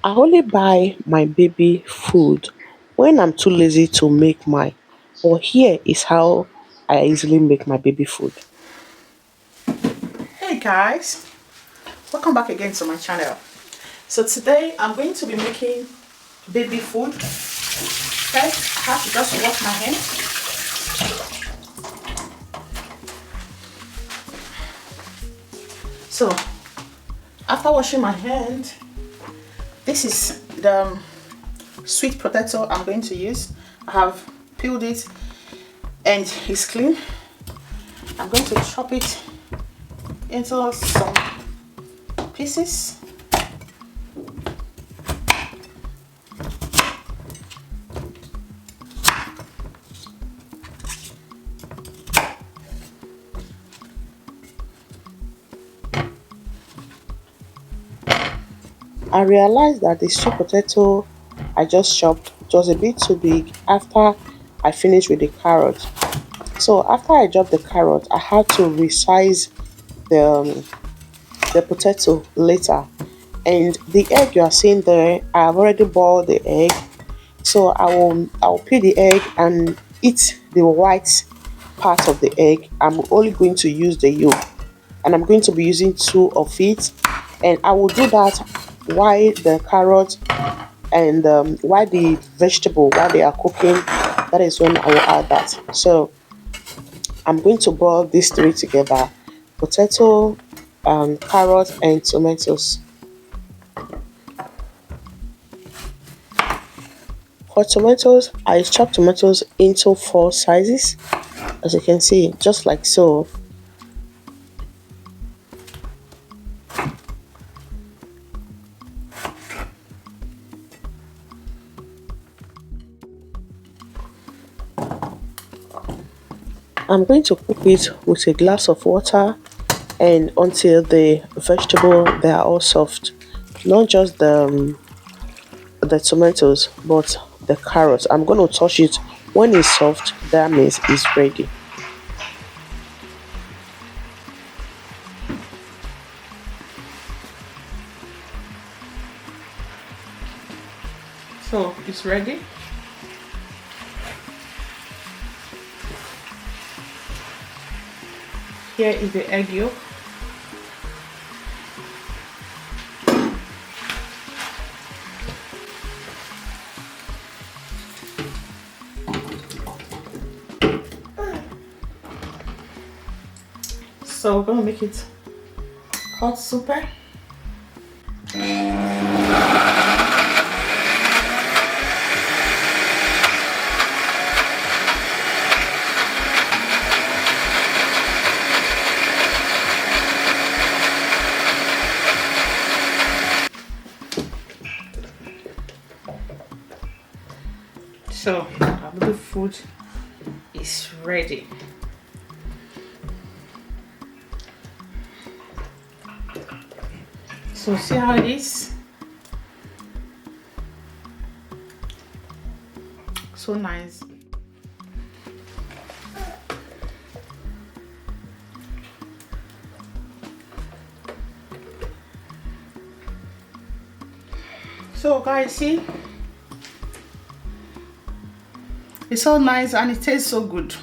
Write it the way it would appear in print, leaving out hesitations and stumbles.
I only buy my baby food when I'm too lazy to make mine. But here is how I easily make my baby food. Hey guys, welcome back again to my channel. So today I'm going to be making baby food. First, I have to just wash my hands. So after washing my hand, this is the sweet potato I'm going to use. I have peeled it and it's clean. I'm going to chop it into some pieces. I realized that the sweet potato I just chopped was a bit too big after I finished with the carrot. So after I dropped the carrot, I had to resize the the potato later. And the egg you are seeing there, I've already boiled the egg. So I will peel the egg and eat the white part of the egg. I'm only going to use the yolk, and I'm going to be using two of it. And I will do that while the carrot and while the vegetable while they are cooking. That is when I will add that. So I'm going to boil these three together: potato, carrot, and tomatoes. For tomatoes, I chop tomatoes into four sizes, as you can see, just like so. I'm going to cook it with a glass of water and until the vegetable they are all soft, not just the tomatoes but the carrots. I'm going to touch it when it's soft. That means it's ready. So it's ready. Here is the egg yolk. So we're gonna make it hot super. So our baby food is ready. So see how it is? So nice. So guys, see? It's so nice and it tastes so good.